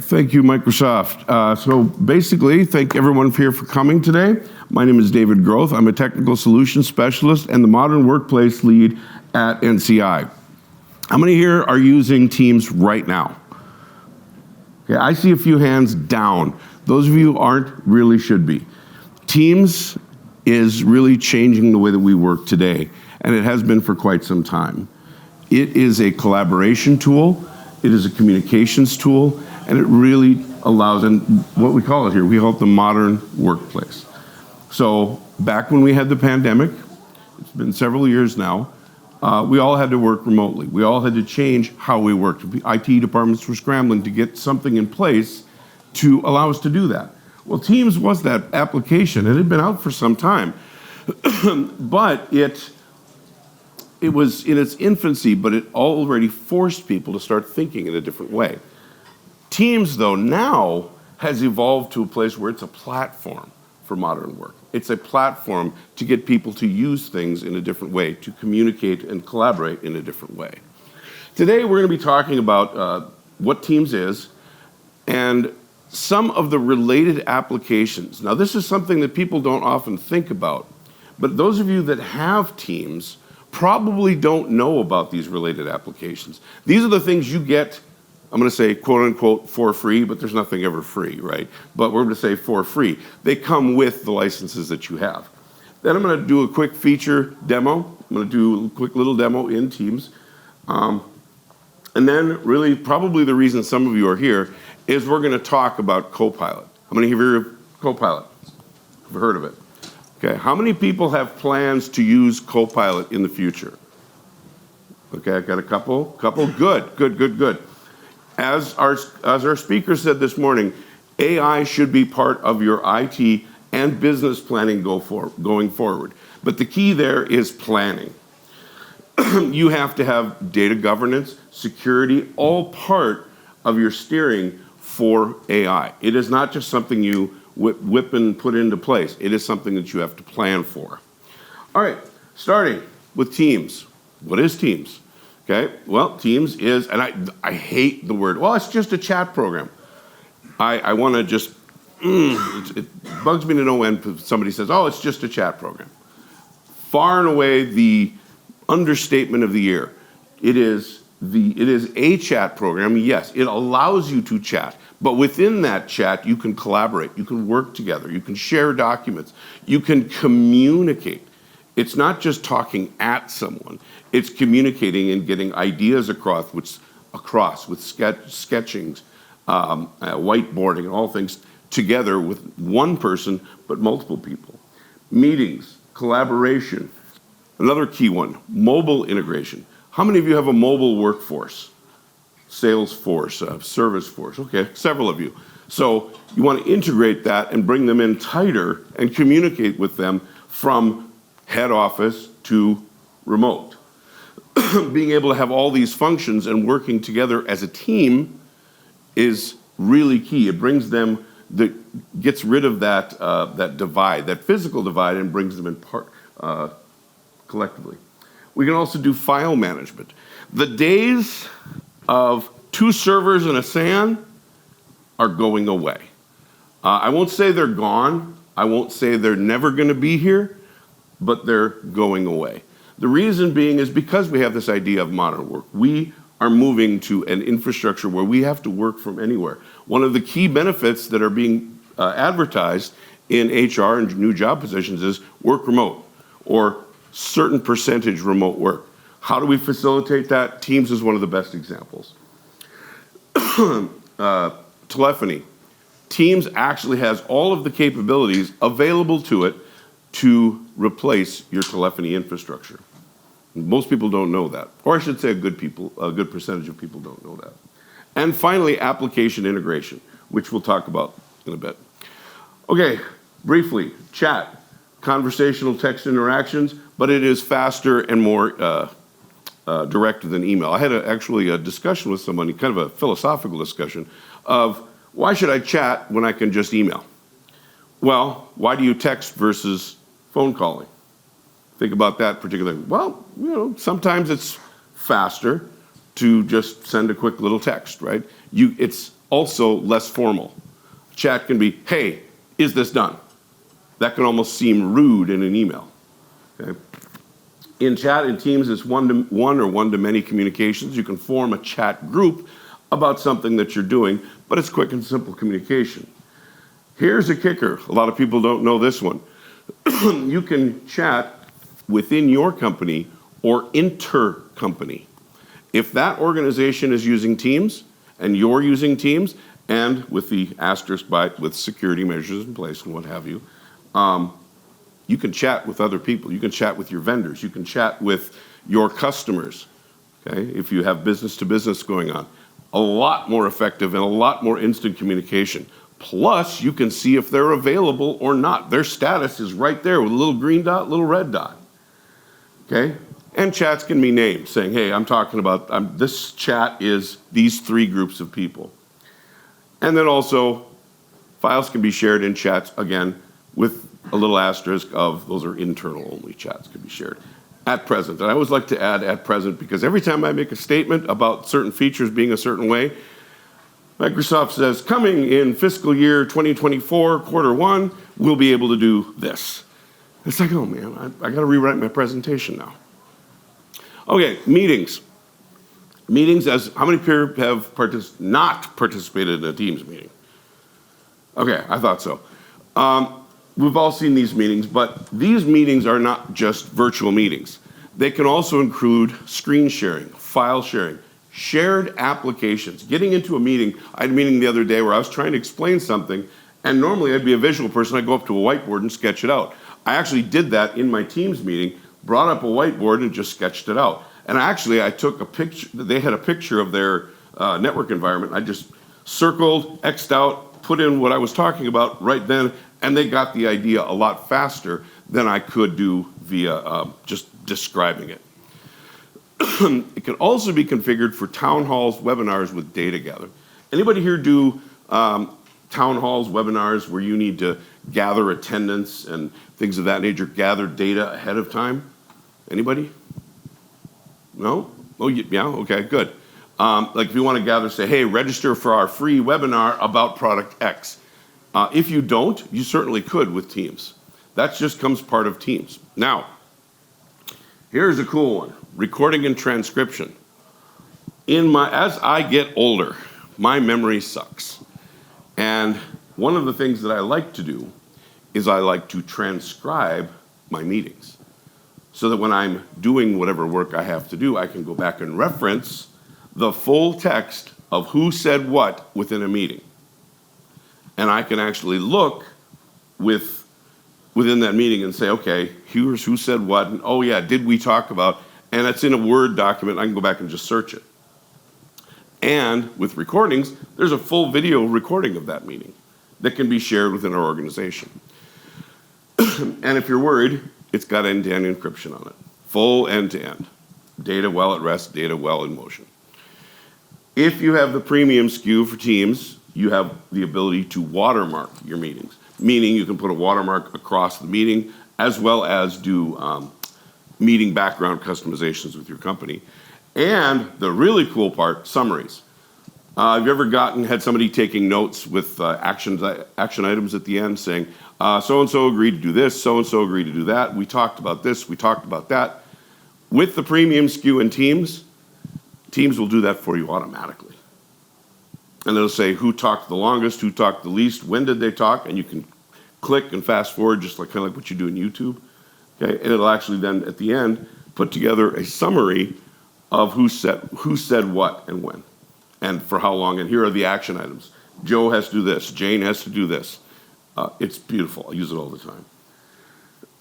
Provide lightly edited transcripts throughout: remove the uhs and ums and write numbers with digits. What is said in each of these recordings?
thank you, Microsoft. So basically, thank everyone here for coming today. My name is David Groth. I'm a technical solutions specialist and the modern workplace lead at NCI. How many here are using Teams right now? Okay, I see a few hands down. Those of you who aren't really should be. Teams is really changing the way that we work today, and it has been for quite some time. It is a collaboration tool, it is a communications tool, and it really allows, and what we call it here, we call it the modern workplace. So back when we had the pandemic, it's been several years now, we all had to work remotely. We all had to change how we worked. IT departments were scrambling to get something in place to allow us to do that. Well, Teams was that application. It had been out for some time, but it was in its infancy, but it already forced people to start thinking in a different way. Teams, though, now has evolved to a place where it's a platform for modern work. It's a platform to get people to use things in a different way, to communicate and collaborate in a different way. Today, we're going to be talking about what Teams is and some of the related applications. Now, this is something that people don't often think about, but those of you that have Teams probably don't know about these related applications. These are the things you get, I'm going to say quote unquote for free, but there's nothing ever free, right? But we're going to say for free. They come with the licenses that you have. Then I'm going to do a quick feature demo. I'm going to do a quick little demo in Teams. And then really probably the reason some of you are here is we're going to talk about Copilot. How many of you have heard of Copilot? Have heard of it? Okay, how many people have plans to use Copilot in the future? Okay, I've got a couple, good. As our speaker said this morning, AI should be part of your IT and business planning going forward. But the key there is planning. You have to have data governance, security, all part of your steering for AI. It is not just something you whip and put into place. It is something that you have to plan for. All right, starting with Teams. What is Teams? Okay, well, Teams is, and I hate the word, well, it's just a chat program. I want to just, it bugs me to no end if somebody says, oh, it's just a chat program. Far and away the understatement of the year. It is a chat program, yes, it allows you to chat. But within that chat, you can collaborate, you can work together, you can share documents, you can communicate. It's not just talking at someone, it's communicating and getting ideas across with sketchings, whiteboarding, and all things together with one person, but multiple people. Meetings, collaboration. Another key one, mobile integration. How many of you have a mobile workforce? Salesforce, Serviceforce, okay, several of you. So you want to integrate that and bring them in tighter and communicate with them from head office to remote. Being able to have all these functions and working together as a team is really key. It brings them, gets rid of that divide, that physical divide, and brings them in part collectively. We can also do file management. The days of 2 servers and a SAN are going away. I won't say they're gone. I won't say they're never going to be here, but they're going away. The reason being is because we have this idea of modern work. We are moving to an infrastructure where we have to work from anywhere. One of the key benefits that are being advertised in HR and new job positions is work remote or certain percentage remote work. How do we facilitate that? Teams is one of the best examples. Telephony. Teams actually has all of the capabilities available to it to replace your telephony infrastructure. Most people don't know that, or I should say a good percentage of people don't know that. And finally, application integration, which we'll talk about in a bit. Okay, briefly, chat, conversational text interactions, but it is faster and more direct than email. I had actually a discussion with somebody, kind of a philosophical discussion, of why should I chat when I can just email? Well, why do you text versus phone calling? Think about that particularly. Well, sometimes it's faster to just send a quick little text, right? It's also less formal. Chat can be, hey, is this done? That can almost seem rude in an email. Okay? In chat and Teams, it's one-to-one or one-to-many communications. You can form a chat group about something that you're doing, but it's quick and simple communication. Here's a kicker. A lot of people don't know this one. You can chat within your company or inter-company. If that organization is using Teams and you're using Teams, and with the asterisk by with security measures in place and what have you, you can chat with other people. You can chat with your vendors. You can chat with your customers, okay, if you have business-to-business going on. A lot more effective and a lot more instant communication. Plus, you can see if they're available or not. Their status is right there with a little green dot, little red dot, okay? And chats can be named, saying, hey, I'm talking about, this chat is these 3 groups of people. And then also, files can be shared in chats, again, with a little asterisk of those are internal only chats can be shared at present. And I always like to add at present because every time I make a statement about certain features being a certain way, Microsoft says, coming in fiscal year 2024, quarter 1, we'll be able to do this. It's like, oh man, I gotta rewrite my presentation now. Okay, meetings. Meetings, as how many here have not participated in a Teams meeting? Okay, I thought so. We've all seen these meetings, but these meetings are not just virtual meetings. They can also include screen sharing, file sharing, shared applications. Getting into a meeting, I had a meeting the other day where I was trying to explain something, and normally I'd be a visual person, I'd go up to a whiteboard and sketch it out. I actually did that in my Teams meeting, brought up a whiteboard and just sketched it out. And actually I took a picture, they had a picture of their network environment, I just circled, X'd out, put in what I was talking about right then, and they got the idea a lot faster than I could do via just describing it. It can also be configured for town halls, webinars with data gathering. Anybody here do town halls, webinars where you need to gather attendance and things of that nature, gather data ahead of time? Anybody? No? Oh, yeah, okay, good. Like if you want to gather, say, hey, register for our free webinar about product X. If you don't, you certainly could with Teams. That just comes part of Teams. Now, here's a cool one, recording and transcription. As I get older, my memory sucks. And one of the things that I like to do is I like to transcribe my meetings so that when I'm doing whatever work I have to do, I can go back and reference the full text of who said what within a meeting. And I can actually look within that meeting and say, okay, here's who said what, and oh yeah, did we talk about, and it's in a Word document, I can go back and just search it. And with recordings, there's a full video recording of that meeting that can be shared within our organization. And if you're worried, it's got end-to-end encryption on it. Full end-to-end. Data while at rest, data while in motion. If you have the premium SKU for Teams, you have the ability to watermark your meetings, meaning you can put a watermark across the meeting as well as do meeting background customizations with your company. And the really cool part, summaries. Have you ever had somebody taking notes with action items at the end saying, so-and-so agreed to do this, so-and-so agreed to do that, we talked about this, we talked about that. With the premium SKU in Teams, Teams will do that for you automatically. And it'll say who talked the longest, who talked the least, when did they talk, and you can click and fast forward just like kind of like what you do in YouTube. Okay, and it'll actually then at the end put together a summary of who said what and when, and for how long, and here are the action items. Joe has to do this, Jane has to do this. It's beautiful, I use it all the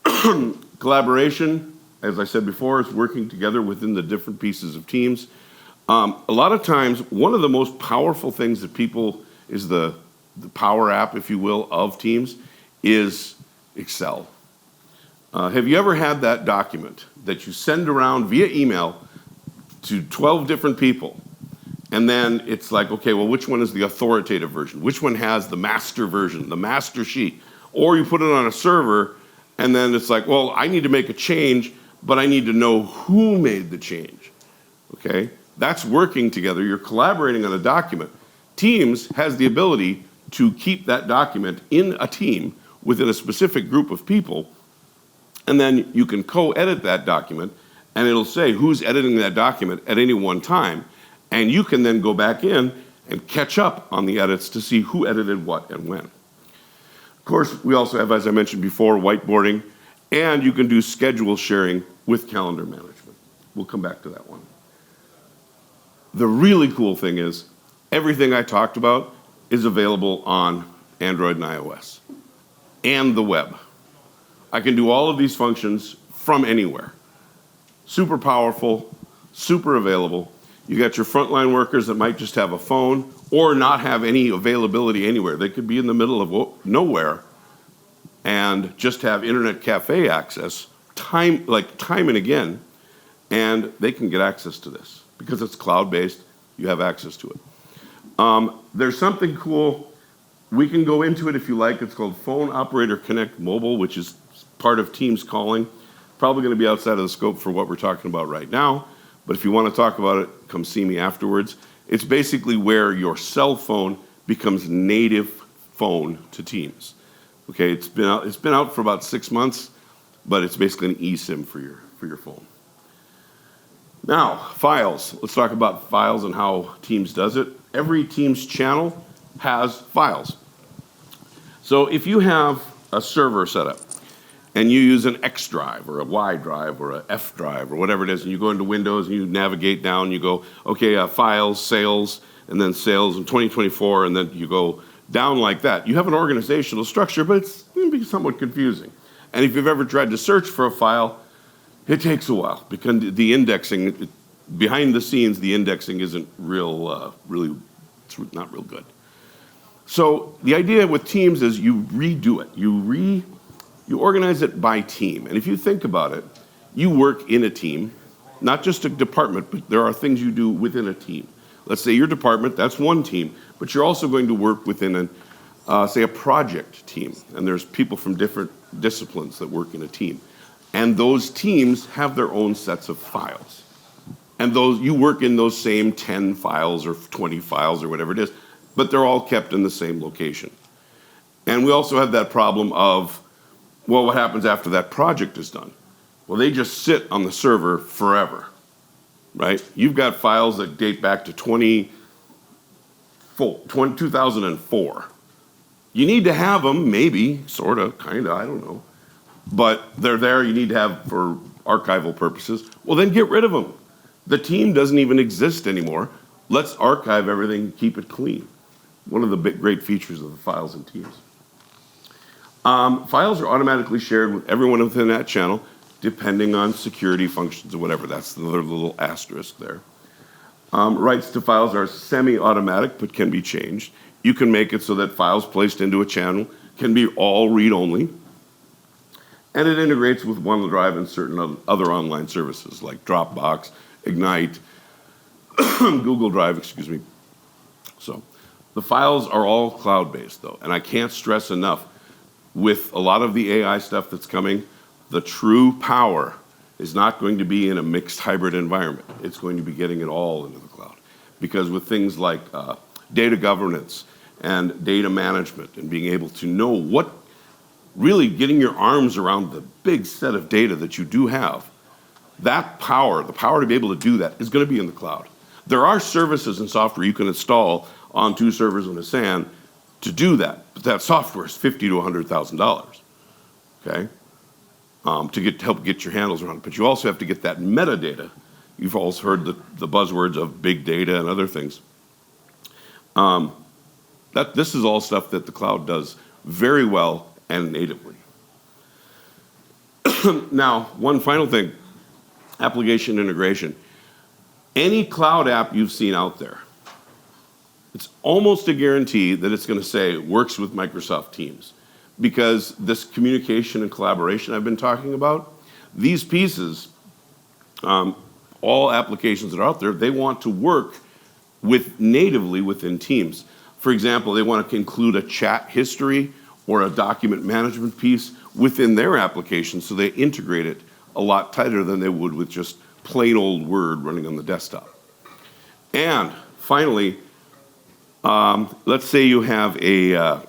time. Collaboration, as I said before, is working together within the different pieces of Teams. A lot of times, one of the most powerful things that people, is the power app, if you will, of Teams, is Excel. Have you ever had that document that you send around via email to 12 different people, and then it's like, okay, well, which one is the authoritative version? Which one has the master version, the master sheet? Or you put it on a server, and then it's like, well, I need to make a change, but I need to know who made the change, okay? That's working together. You're collaborating on a document. Teams has the ability to keep that document in a team within a specific group of people, and then you can co-edit that document, and it'll say who's editing that document at any one time, and you can then go back in and catch up on the edits to see who edited what and when. Of course, we also have, as I mentioned before, whiteboarding, and you can do schedule sharing with calendar management. We'll come back to that one. The really cool thing is, everything I talked about is available on Android and iOS and the web. I can do all of these functions from anywhere. Super powerful, super available. You got your frontline workers that might just have a phone or not have any availability anywhere. They could be in the middle of nowhere and just have internet cafe access time and again, and they can get access to this. Because it's cloud-based, you have access to it. There's something cool. We can go into it if you like. It's called Phone Operator Connect Mobile, which is part of Teams calling. Probably going to be outside of the scope for what we're talking about right now. But if you want to talk about it, come see me afterwards. It's basically where your cell phone becomes native phone to Teams. Okay, it's been out for about 6 months, but it's basically an eSIM for your phone. Now, files. Let's talk about files and how Teams does it. Every Teams channel has files. So if you have a server set up and you use an X drive or a Y drive or a F drive or whatever it is, and you go into Windows and you navigate down, you go, okay, files, sales, and then sales in 2024, and then you go down like that. You have an organizational structure, but it's going to be somewhat confusing. And if you've ever tried to search for a file, it takes a while because the indexing, behind the scenes, the indexing isn't it's not real good. So the idea with Teams is you redo it. You organize it by team. And if you think about it, you work in a team, not just a department, but there are things you do within a team. Let's say your department, that's one team, but you're also going to work within say a project team. And there's people from different disciplines that work in a team. And those teams have their own sets of files. And you work in those same 10 files or 20 files or whatever it is, but they're all kept in the same location. And we also have that problem of, well, what happens after that project is done? Well, they just sit on the server forever, right? You've got files that date back to 2004. You need to have them, maybe, sort of, kind of, I don't know. But they're there, you need to have for archival purposes. Well, then get rid of them. The team doesn't even exist anymore. Let's archive everything, keep it clean. One of the great features of the files in Teams. Files are automatically shared with everyone within that channel, depending on security functions or whatever. That's another little asterisk there. Rights to files are semi-automatic, but can be changed. You can make it so that files placed into a channel can be all read-only. And it integrates with OneDrive and certain other online services like Dropbox, Ignite, Google Drive, excuse me. So the files are all cloud-based, though, and I can't stress enough, with a lot of the AI stuff that's coming, the true power is not going to be in a mixed hybrid environment. It's going to be getting it all into the cloud. Because with things like data governance and data management and being able to know really getting your arms around the big set of data that you do have, that power, the power to be able to do that, is going to be in the cloud. There are services and software you can install on 2 servers in a SAN to do that, but that software is $50,000 to $100,000, okay, to help get your handles around it. But you also have to get that metadata. You've also heard the buzzwords of big data and other things. This is all stuff that the cloud does very well and natively. Now, one final thing, application integration. Any cloud app you've seen out there, it's almost a guarantee that it's going to say it works with Microsoft Teams, because this communication and collaboration I've been talking about, these pieces, all applications that are out there, they want to work natively within Teams. For example, they want to include a chat history or a document management piece within their application, so they integrate it a lot tighter than they would with just plain old Word running on the desktop. And finally, Let's say you have a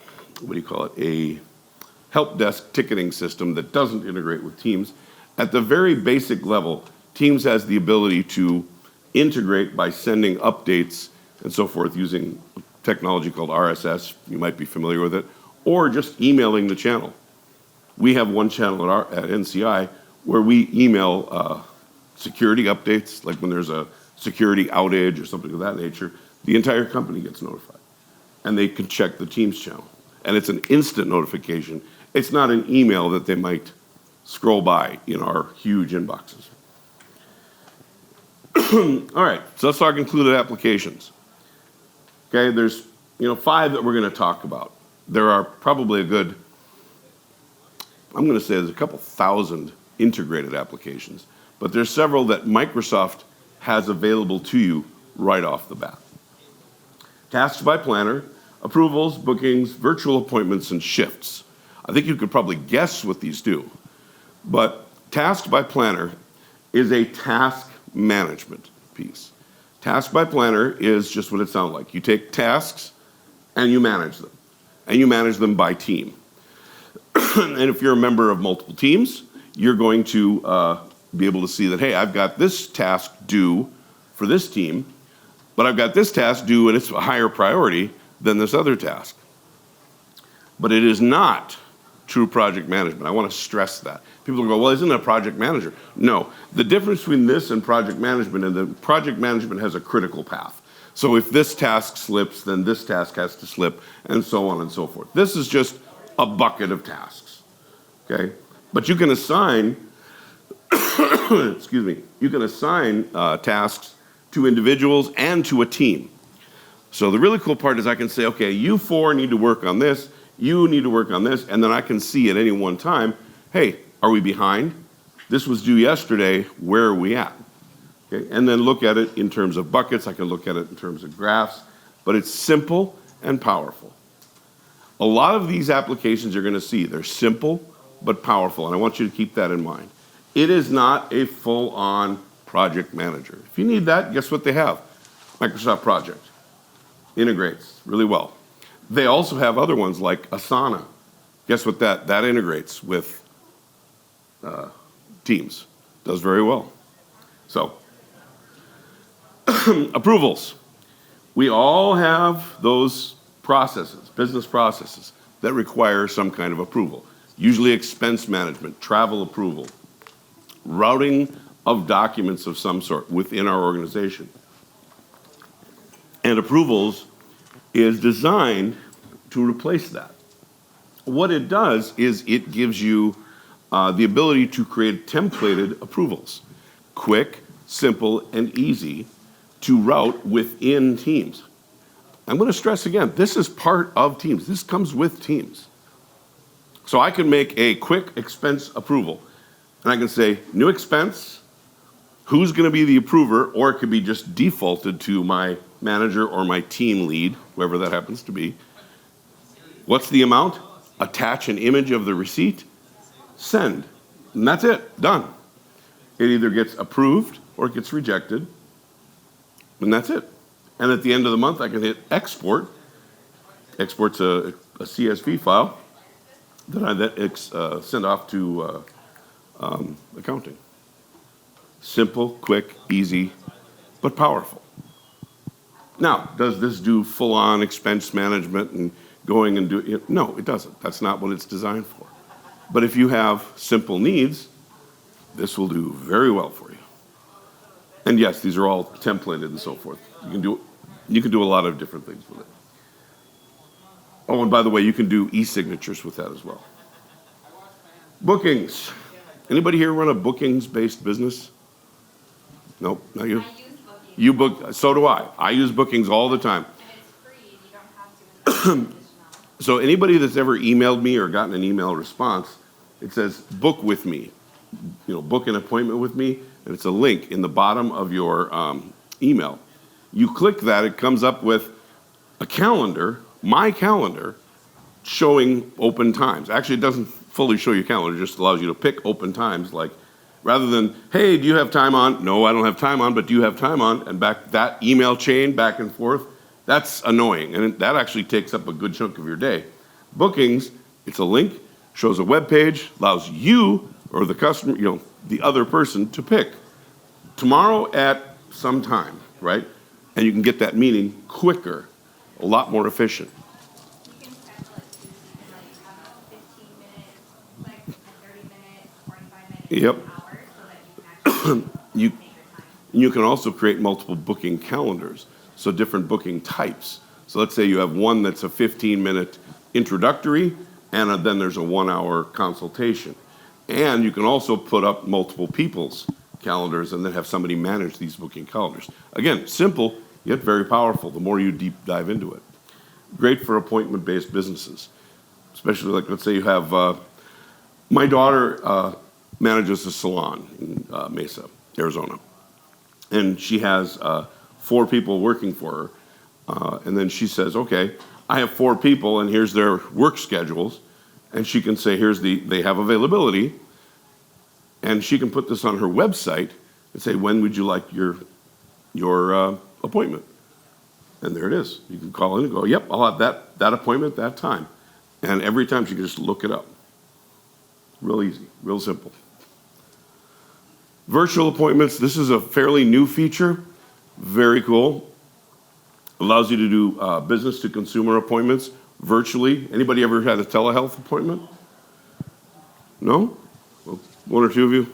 help desk ticketing system that doesn't integrate with Teams. At the very basic level, Teams has the ability to integrate by sending updates and so forth using technology called RSS. You might be familiar with it, or just emailing the channel. We have one channel at NCI where we email security updates, like when there's a security outage or something of that nature. The entire company gets notified, and they can check the Teams channel. And it's an instant notification. It's not an email that they might scroll by in our huge inboxes. All right, so let's talk included applications. Okay, there's 5 that we're going to talk about. There are probably I'm going to say there's a couple thousand integrated applications, but there's several that Microsoft has available to you right off the bat. Tasks by Planner, approvals, bookings, virtual appointments, and shifts. I think you could probably guess what these do, but Tasks by Planner is a task management piece. Task by Planner is just what it sounds like. You take tasks and you manage them, and you manage them by team. And if you're a member of multiple teams, you're going to be able to see that, hey, I've got this task due for this team, but I've got this task due and it's a higher priority than this other task. But it is not true project management. I want to stress that. People go, well, isn't it a project manager? No. The difference between this and project management is that project management has a critical path. So if this task slips, then this task has to slip, and so on and so forth. This is just a bucket of tasks, okay? But you can assign, you can assign tasks to individuals and to a team. So the really cool part is I can say, okay, you 4 need to work on this, you need to work on this, and then I can see at any one time, hey, are we behind? This was due yesterday, where are we at? Okay, and then look at it in terms of buckets, I can look at it in terms of graphs, but it's simple and powerful. A lot of these applications you're gonna see, they're simple but powerful, and I want you to keep that in mind. It is not a full-on project manager. If you need that, guess what they have? Microsoft Project. Integrates really well. They also have other ones like Asana. Guess what that integrates with Teams. Does very well. So, approvals. We all have those processes, business processes, that require some kind of approval. Usually expense management, travel approval, routing of documents of some sort within our organization. And approvals is designed to replace that. What it does is it gives you the ability to create templated approvals. Quick, simple, and easy to route within Teams. I'm going to stress again, this is part of Teams. This comes with Teams. So I can make a quick expense approval, and I can say, new expense, who's going to be the approver, or it could be just defaulted to my manager or my team lead, whoever that happens to be. What's the amount? Attach an image of the receipt, send, and that's it, done. It either gets approved or it gets rejected, and that's it. And at the end of the month, I can hit export. Export's a CSV file that I then send off to accounting. Simple, quick, easy, but powerful. Now, does this do full-on expense management and going and do it? No, it doesn't. That's not what it's designed for. But if you have simple needs, this will do very well for you. And yes, these are all templated and so forth. You can do a lot of different things with it. Oh, and by the way, you can do e-signatures with that as well. Bookings. Anybody here run a bookings-based business? Nope, not you. I use bookings. You book, so do I. I use bookings all the time. And it's free, you don't have to invest additional. So anybody that's ever emailed me or gotten an email response, it says, book with me. Book an appointment with me, and it's a link in the bottom of your email. You click that, it comes up with a calendar, my calendar, showing open times. Actually, it doesn't fully show your calendar, it just allows you to pick open times, like, rather than, hey, do you have time on? No, I don't have time on, but do you have time on? And back that email chain back and forth, That's annoying, and that actually takes up a good chunk of your day. Bookings, it's a link, shows a web page, allows you or the customer, the other person to pick tomorrow at some time, right? And you can get that meeting quicker, a lot more efficient. You can schedule it too, so you can like have a 15-minute click, a 30-minute, 45-minute, Yep. an hour, so that you can actually You make your time. You can also create multiple booking calendars, so different booking types. So let's say you have one that's a 15-minute introductory, and then there's a 1-hour consultation. And you can also put up multiple people's calendars and then have somebody manage these booking calendars. Again, simple, yet very powerful, the more you deep dive into it. Great for appointment-based businesses, especially like, let's say you have, my daughter manages a salon in Mesa, Arizona. And she has 4 people working for her. And then she says, okay, I have 4 people and here's their work schedules. And she can say, they have availability. And she can put this on her website and say, when would you like your appointment? And there it is. You can call in and go, yep, I'll have that appointment that time. And every time she can just look it up. Real easy, real simple. Virtual appointments, this is a fairly new feature. Very cool. Allows you to do business to consumer appointments virtually. Anybody ever had a telehealth appointment? No? Well, 1 or 2 of you?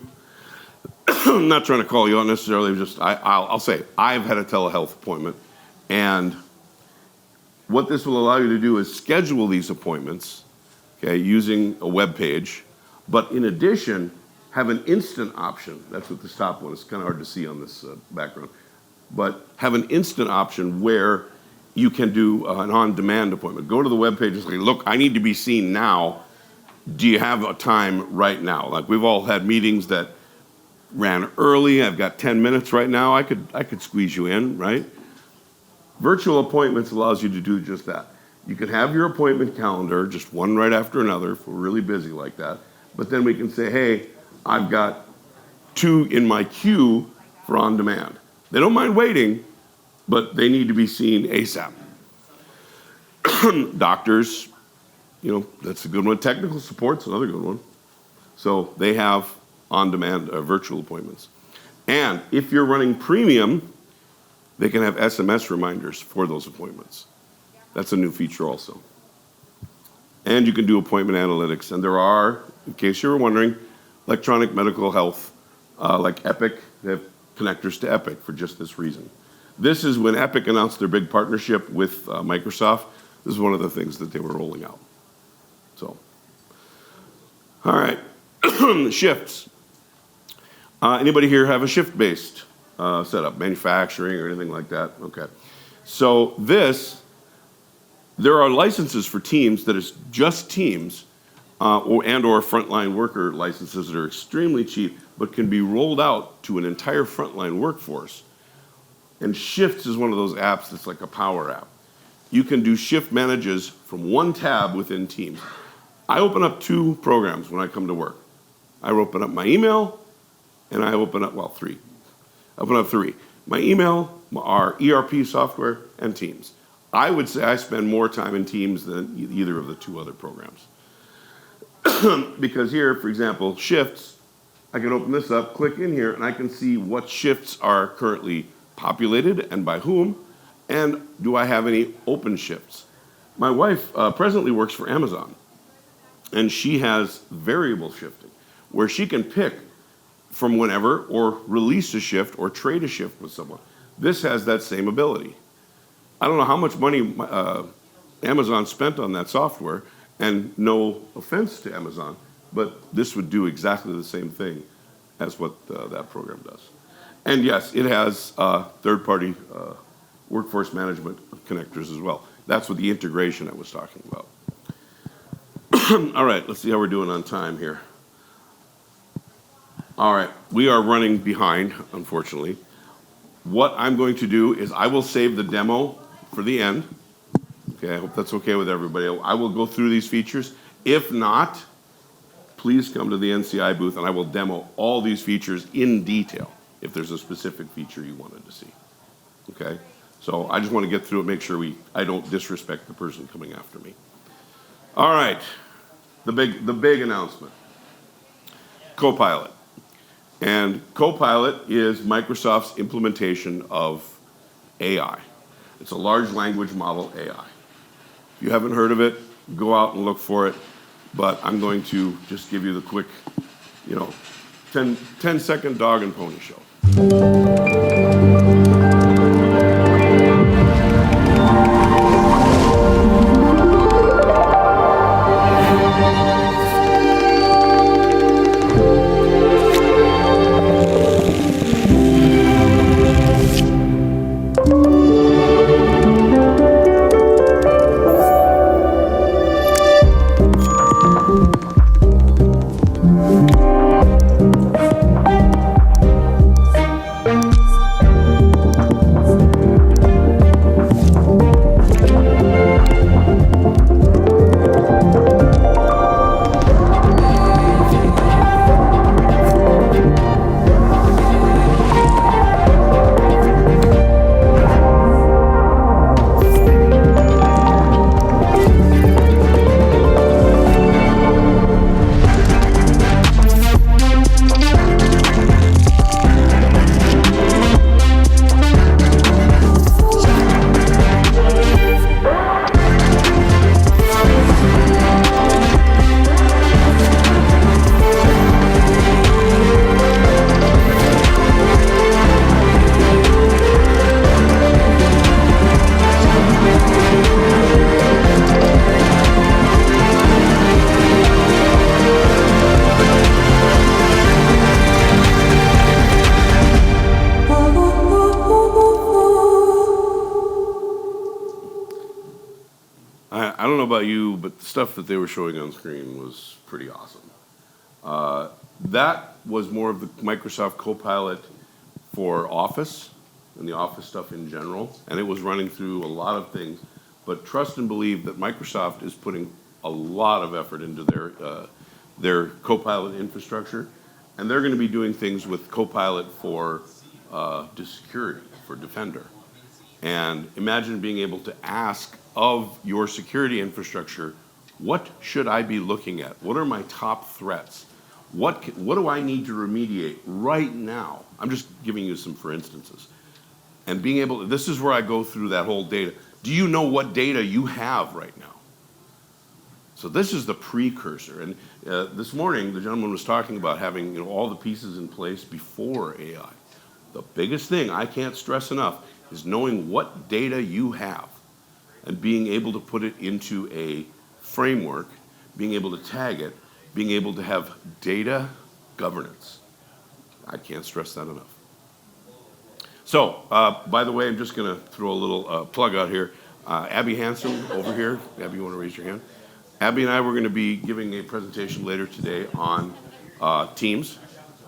I'm not trying to call you out necessarily, just I'll say I've had a telehealth appointment, and what this will allow you to do is schedule these appointments, okay, using a web page, but in addition, have an instant option. That's what this top one is kind of hard to see on this background, but have an instant option where you can do an on-demand appointment. Go to the web page and say, look, I need to be seen now. Do you have a time right now? Like we've all had meetings that ran early. I've got 10 minutes right now. I could squeeze you in, right? Virtual appointments allows you to do just that. You can have your appointment calendar, just one right after another if we're really busy like that. But then we can say, hey, I've got 2 in my queue for on demand. They don't mind waiting, but they need to be seen ASAP. Doctors, that's a good one. Technical support's another good one. So they have on-demand virtual appointments. And if you're running premium, they can have SMS reminders for those appointments. That's a new feature also. And you can do appointment analytics. And there are, in case you were wondering, electronic medical health, like Epic. They have connectors to Epic for just this reason. This is when Epic announced their big partnership with Microsoft. This is one of the things that they were rolling out. So, all right, shifts. Anybody here have a shift-based setup, manufacturing or anything like that? Okay. So there are licenses for teams that is just teams or frontline worker licenses that are extremely cheap but can be rolled out to an entire frontline workforce. And Shifts is one of those apps that's like a power app. You can do shift manages from one tab within Teams. I open up 2 programs when I come to work. I open up my email, and I open up, 3. I open up 3. My email, our ERP software, and Teams. I would say I spend more time in Teams than either of the 2 other programs. Because here, for example, shifts, I can open this up, click in here, and I can see what shifts are currently populated and by whom, and do I have any open shifts. My wife presently works for Amazon, and she has variable shifting, where she can pick from whenever or release a shift or trade a shift with someone. This has that same ability. I don't know how much money Amazon spent on that software, and no offense to Amazon, but this would do exactly the same thing as what that program does. And yes, it has third-party workforce management connectors as well. That's what the integration I was talking about. All right, let's see how we're doing on time here. All right, we are running behind, unfortunately. What I'm going to do is I will save the demo for the end. Okay, I hope that's okay with everybody. I will go through these features. If not, please come to the NCI booth and I will demo all these features in detail if there's a specific feature you wanted to see. Okay, So I just want to get through it, make sure I don't disrespect the person coming after me. All right, the big announcement. Copilot. And Copilot is Microsoft's implementation of AI. It's a large language model AI. If you haven't heard of it, go out and look for it. But I'm going to just give you the quick, 10-second dog and pony show. I don't know about you, but the stuff that they were showing on screen was pretty awesome. That was more of the Microsoft Copilot for Office and the Office stuff in general, and it was running through a lot of things. But trust and believe that Microsoft is putting a lot of effort into their Copilot infrastructure, and they're going to be doing things with Copilot for security, for Defender. And imagine being able to ask of your security infrastructure, what should I be looking at? What are my top threats? What do I need to remediate right now? I'm just giving you some for instances. And being able to, this is where I go through that whole data. Do you know what data you have right now? So this is the precursor. And this morning, the gentleman was talking about having all the pieces in place before AI. The biggest thing I can't stress enough is knowing what data you have and being able to put it into a framework, being able to tag it, being able to have data governance. I can't stress that enough. So, by the way, I'm just going to throw a little plug out here. Abby Hansen over here. Abby, you want to raise your hand? Abby and I were going to be giving a presentation later today on Teams,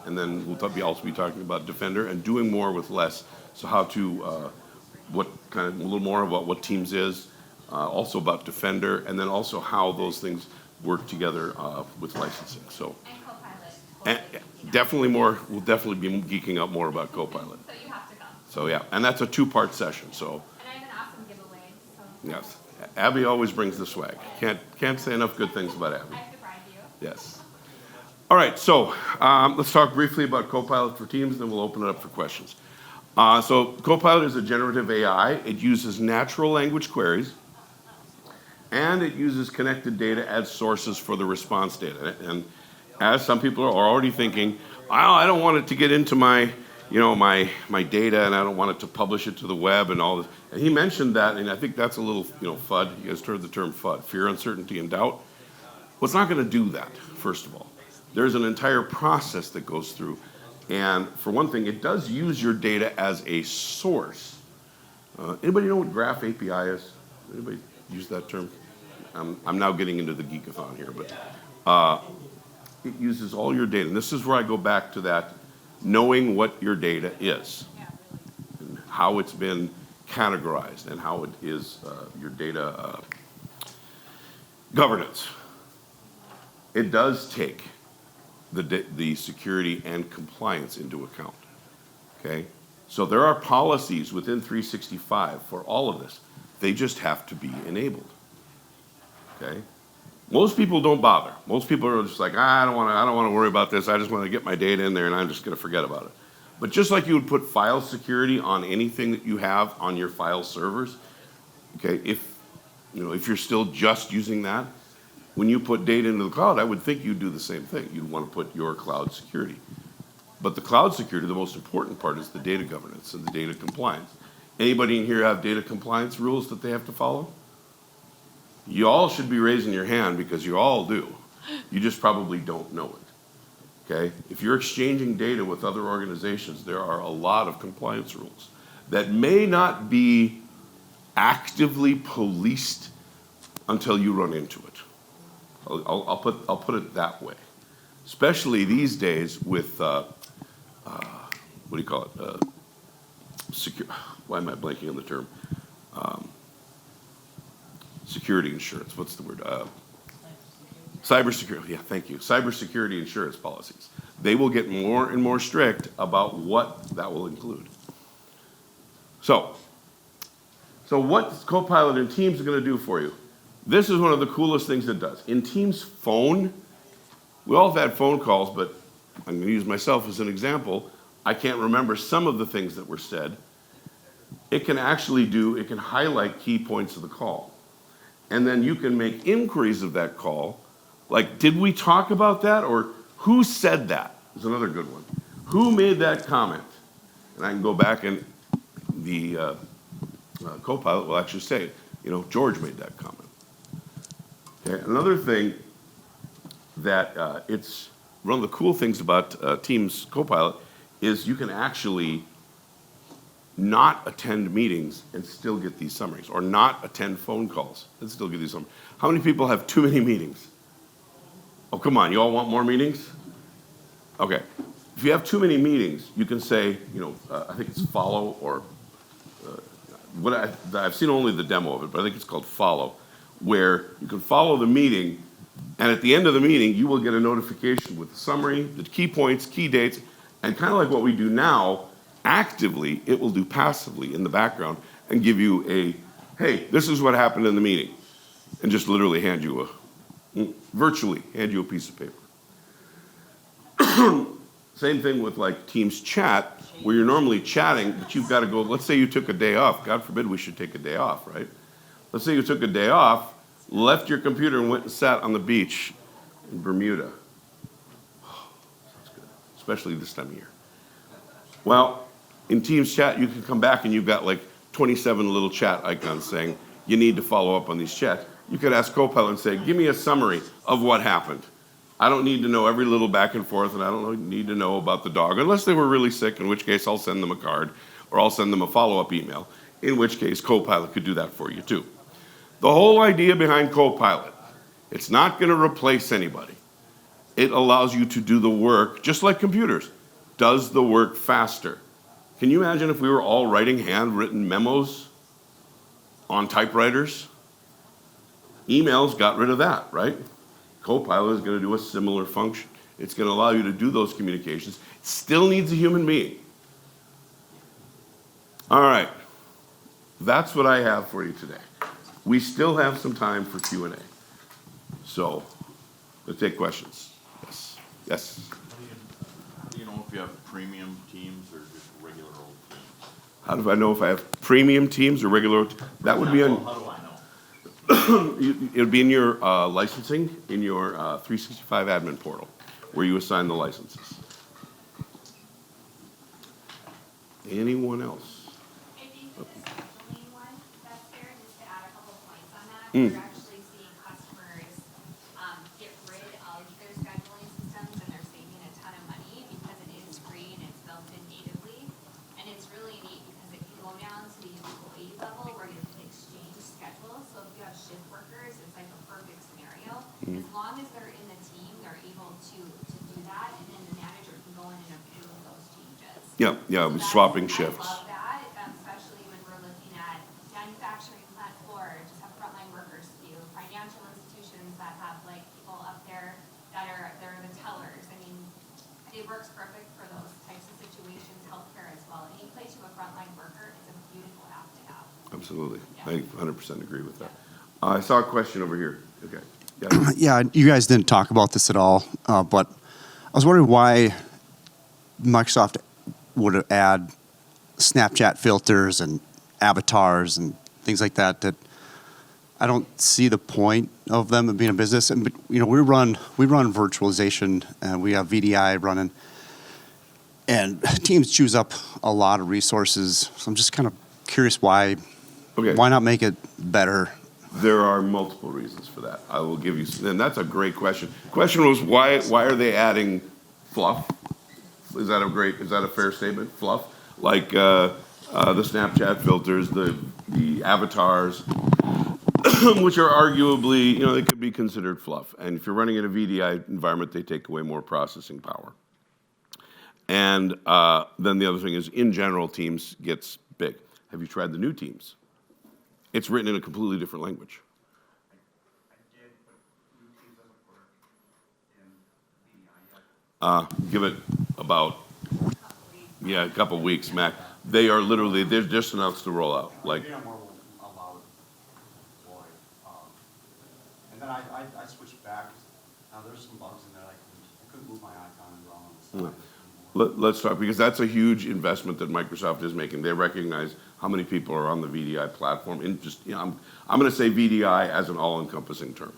and then we'll also be talking about Defender and doing more with less. So how to, a little more about what Teams is, also about Defender, and then also how those things work together with licensing. So, and definitely more. We'll definitely be geeking out more about Copilot. So you have to come. So yeah, and that's a 2-part session. So. And I have an awesome giveaway. So. Yes, Abby always brings the swag. Can't say enough good things about Abby. I have to bribe you. Yes. All right, so let's talk briefly about Copilot for Teams, then we'll open it up for questions. So Copilot is a generative AI. It uses natural language queries, and it uses connected data as sources for the response data. And as some people are already thinking, I don't want it to get into my data, and I don't want it to publish it to the web and all this. And he mentioned that, and I think that's a little, FUD. You guys heard the term FUD, fear, uncertainty, and doubt. Well, it's not going to do that, first of all. There's an entire process that goes through. And for one thing, it does use your data as a source. Anybody know what Graph API is? Anybody use that term? I'm now getting into the geekathon here, but it uses all your data. And this is where I go back to that, knowing what your data is, and how it's been categorized, and how it is your data governance. It does take the security and compliance into account, okay? So there are policies within 365 for all of this. They just have to be enabled. Okay? Most people don't bother. Most people are just like, I don't want to worry about this. I just want to get my data in there and I'm just going to forget about it. But just like you would put file security on anything that you have on your file servers, okay, if you're still just using that, when you put data into the cloud, I would think you'd do the same thing. You'd want to put your cloud security. But the cloud security, the most important part is the data governance and the data compliance. Anybody in here have data compliance rules that they have to follow? You all should be raising your hand because you all do. You just probably don't know it. Okay? If you're exchanging data with other organizations, there are a lot of compliance rules that may not be actively policed until you run into it. I'll put it that way. Especially these days with what do you call it? Why am I blanking on the term? Security insurance. What's the word? Cybersecurity. Yeah, thank you. Cybersecurity insurance policies. They will get more and more strict about what that will include. So what Copilot in Teams is going to do for you? This is one of the coolest things it does. In Teams Phone, we all have had phone calls, but I'm going to use myself as an example. I can't remember some of the things that were said. It can highlight key points of the call. And then you can make inquiries of that call. Like, did we talk about that? Or who said that? Is another good one. Who made that comment? And I can go back and the Copilot will actually say, George made that comment. Okay. Another thing that it's one of the cool things about Teams Copilot is you can actually not attend meetings and still get these summaries, or not attend phone calls and still get these summaries. How many people have too many meetings? Oh, come on, you all want more meetings? Okay. If you have too many meetings, you can say, I think it's follow, or I've seen only the demo of it, but I think it's called follow, where you can follow the meeting, and at the end of the meeting, you will get a notification with the summary, the key points, key dates, and kind of like what we do now, actively, it will do passively in the background and give you hey, this is what happened in the meeting, and just literally virtually hand you a piece of paper. Same thing with like Teams chat, where you're normally chatting, but you've got to go, let's say you took a day off. God forbid we should take a day off, right? Let's say you took a day off, left your computer and went and sat on the beach in Bermuda. Oh, sounds good, especially this time of year. Well, in Teams chat, you can come back and you've got like 27 little chat icons saying you need to follow up on these chats. You could ask Copilot and say, give me a summary of what happened. I don't need to know every little back and forth, and I don't need to know about the dog, unless they were really sick, in which case I'll send them a card, or I'll send them a follow-up email, in which case Copilot could do that for you too. The whole idea behind Copilot, it's not going to replace anybody. It allows you to do the work, just like computers, does the work faster. Can you imagine if we were all writing handwritten memos on typewriters? Emails got rid of that, right? Copilot is going to do a similar function. It's going to allow you to do those communications. It still needs a human being. All right. That's what I have for you today. We still have some time for Q&A. So, let's take questions. Yes. Yes. How do you know if you have premium teams or just regular old teams? How do I know if I have premium teams or regular? That would be on. How do I know? It would be in your licensing, in your 365 admin portal, where you assign the licenses. Anyone else? I think with the scheduling one, that's fair, just to add a couple points on that. Mm. We're actually seeing customers get rid of their scheduling systems, and they're saving a ton of money because it is free and it's built in natively. And it's really neat because it can go down to the employee level where you can exchange schedules. So if you have shift workers, it's like a perfect scenario. As long as they're in the team, they're able to do that, and then the manager can go in and approve those changes. Yeah, we're swapping shifts. I love that, especially when we're looking at manufacturing plant floor, just have frontline workers do, financial institutions that have like people up there they're the tellers. I mean, it works perfect for those types of situations, healthcare as well. Any place you Absolutely. Yeah. I 100% agree with that. I saw a question over here. Okay. Yeah. Yeah, you guys didn't talk about this at all, but I was wondering why Microsoft would add Snapchat filters and avatars and things like that. That I don't see the point of them being a business. And you know, we run virtualization, and we have VDI running, and teams chews up a lot of resources. So I'm just kind of curious why Okay. not make it better? There are multiple reasons for that. I will give you, and that's a great question. Question was why are they adding fluff? Is that a fair statement? Fluff? Like the Snapchat filters, the avatars, which are arguably, you know, they could be considered fluff. And if you're running in a VDI environment, they take away more processing power. And then the other thing is, in general, Teams gets big. Have you tried the new Teams? It's written in a completely different language. Give it about, a couple weeks, Mac. They're just announced the rollout. Like, VMware will allow it to deploy. And then I switched back. Now there's some bugs in there. I couldn't move my icon wrong. let's talk, because that's a huge investment that Microsoft is making. They recognize how many people are on the VDI platform. And just, I'm going to say VDI as an all-encompassing term.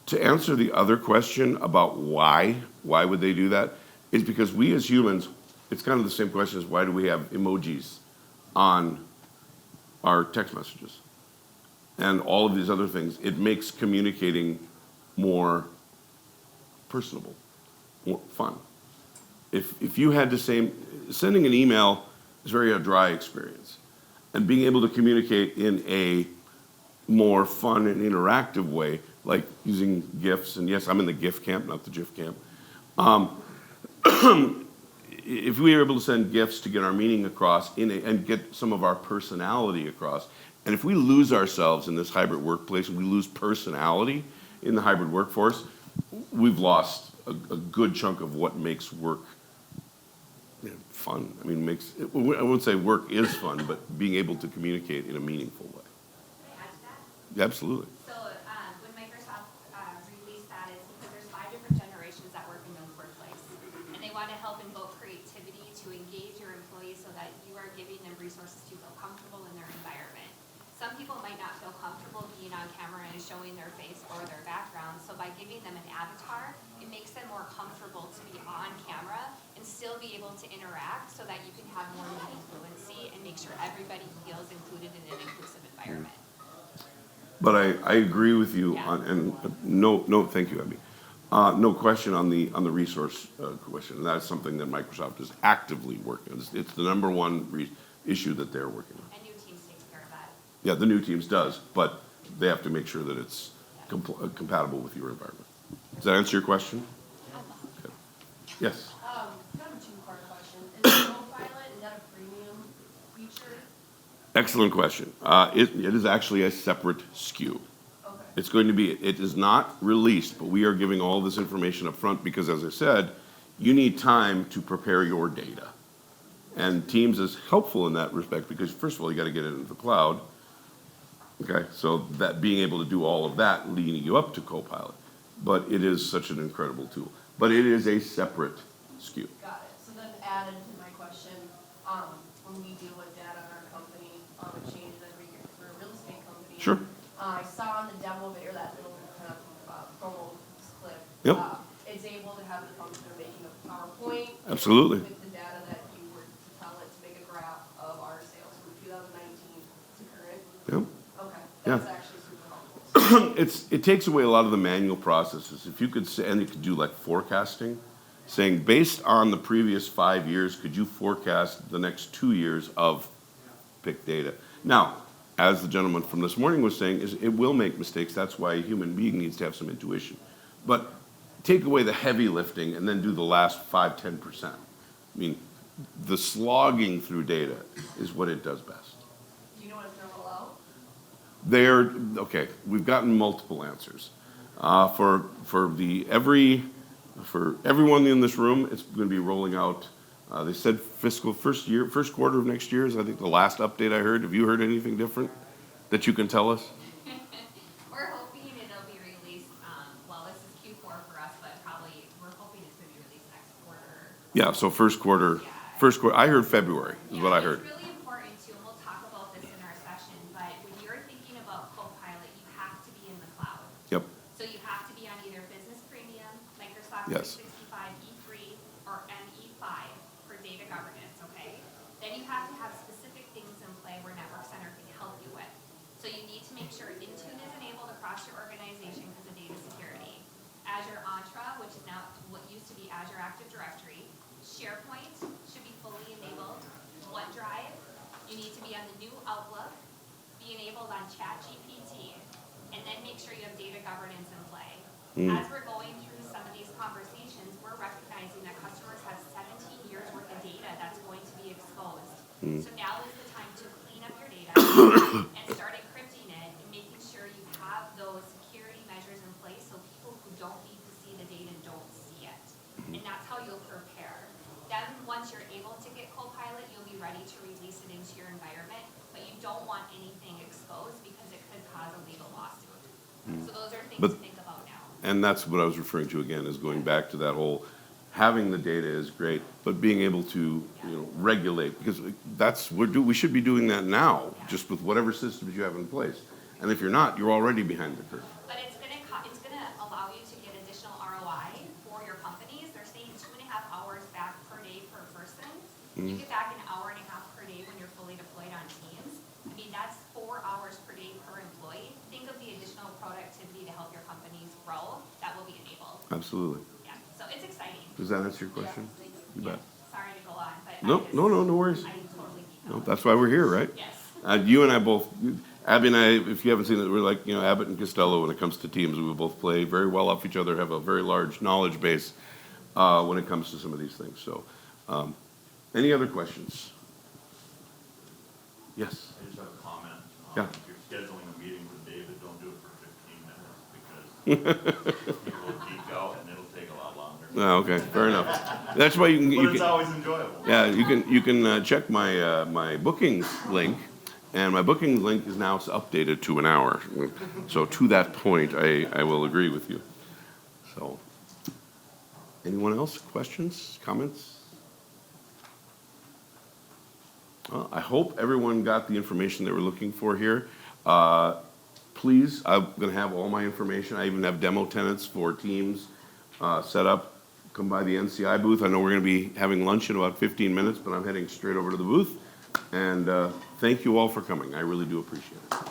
To answer the other question about why would they do that, is because we as humans, it's kind of the same question as why do we have emojis on our text messages and all of these other things. It makes communicating more personable, more fun. If you had to say, sending an email is very a dry experience, and being able to communicate in a more fun and interactive way, like using GIFs, and yes, I'm in the GIF camp, not the GIF camp. If we were able to send GIFs to get our meaning across and get some of our personality across, and if we lose ourselves in this hybrid workplace and we lose personality in the hybrid workforce, we've lost a good chunk of what makes work fun. I mean, I wouldn't say work is fun, but being able to communicate in a meaningful way. Can I add to that? Yeah, absolutely. So when Microsoft released that, it's because there's 5 different generations that work in the workplace. And they want to help invoke creativity to engage your employees so that you are giving them resources to feel comfortable in their environment. Some people might not feel comfortable being on camera and showing their face or their background. So by giving them an avatar, it makes them more comfortable to be on camera and still be able to interact so that you can have more meeting fluency and make sure everybody feels included in an inclusive environment. But I agree with you Yeah. on, and no, thank you, Abby. No question on the resource question. And that's something that Microsoft is actively working on. It's the number one issue that they're working on. And new teams takes care of that. Yeah, the new teams does, but they have to make sure that it's compatible with your environment. Does that answer your question? Okay. Yes. Kind of a two-part question. Is Copilot, is that a premium feature? Excellent question. It is actually a separate SKU. Okay. It's going to be, it is not released, but we are giving all this information up front because, as I said, you need time to prepare your data. And Teams is helpful in that respect because, first of all, you got to get it into the cloud. Okay, so that being able to do all of that leading you up to Copilot. But it is such an incredible tool. But it is a separate SKU. Got it. So then added to my question, when we deal with data in our company, it changes every year for a real estate company. Sure. I saw in the demo video, that little kind of promo clip. Yep. It's able to have the function of making a PowerPoint. Absolutely. With the data that you were to tell it to make a graph of our sales from 2019 to current. Yep. Okay. Yeah. That's actually super helpful. It takes away a lot of the manual processes. If you could say, and you could do like forecasting, saying based on the previous 5 years, could you forecast the next 2 years of pick data? Now, as the gentleman from this morning was saying, is it will make mistakes. That's why a human being needs to have some intuition. But take away the heavy lifting and then do the last 5–10%. I mean, the slogging through data is what it does best. Do you know what it's going to roll out? Okay, we've gotten multiple answers. For everyone in this room, it's going to be rolling out They said fiscal first quarter of next year is, I think, the last update I heard. Have you heard anything different that you can tell us? We're hoping it'll be released, well, this is Q4 for us, but probably, we're hoping it's gonna be released next quarter. Yeah, so first quarter, I heard February is what I heard. It's really important too, and we'll talk about this in our session, but when you're thinking about Copilot, you have to be in the cloud. Yep, So you have to be on either Business Premium, Microsoft Yes. 365 E3, or ME5 for data governance, okay? Then you have to have specific things in play where Network Center can help you with. So you need to make sure Intune is enabled across your organization because of data security. Azure Entra, which is now what used to be Azure Active Directory. SharePoint should be fully enabled. OneDrive, you need to be on the new Outlook, be enabled on ChatGPT, and then make sure you have data governance in play. As we're going through some of these conversations, we're recognizing that customers have 17 years worth of data that's going to be exposed. So now is the time to clean up your data and start encrypting it and making sure you have those security measures in place so people who don't need to see the data don't see it. And that's how you'll prepare. Then, once you're able to get Copilot, you'll be ready to release it into your environment, but you don't want anything exposed because it could cause a legal lawsuit. So those are things to But- think about now. and that's what I was referring to again, is going back to that whole, having the data is great, but being able to, regulate, because we should be doing that now, just with whatever systems you have in place. And if you're not, you're already behind the curve. But it's gonna allow you to get additional ROI for your companies. They're saying 2.5 hours back per day per person. You get back an hour and a half per day when you're fully deployed on Teams. I mean, that's 4 hours per day per employee. Think of the additional productivity to help your companies grow that will be enabled. Absolutely. Yeah, so it's exciting. Does that answer your question? You bet. Sorry to go on, but No worries. I totally geek No, out. that's why we're here, right? Yes. You and I both, Abby and I, if you haven't seen it, we're like, Abbott and Costello when it comes to Teams. We both play very well off each other, have a very large knowledge base when it comes to some of these things. So, any other questions? Yes. I just have a comment. Yeah. If you're scheduling a meeting with David, don't do it for 15 minutes because people will geek out and it'll take a lot longer. Okay, fair enough. That's why you But it's can, always enjoyable. yeah, you can check my my bookings link, and my bookings link is now updated to an hour. So to that point, I will agree with you. So, anyone else? Questions, comments? Well, I hope everyone got the information they were looking for here. Please, I'm going to have all my information. I even have demo tenants for Teams set up. Come by the NCI booth. I know we're going to be having lunch in about 15 minutes, but I'm heading straight over to the booth. And thank you all for coming. I really do appreciate it.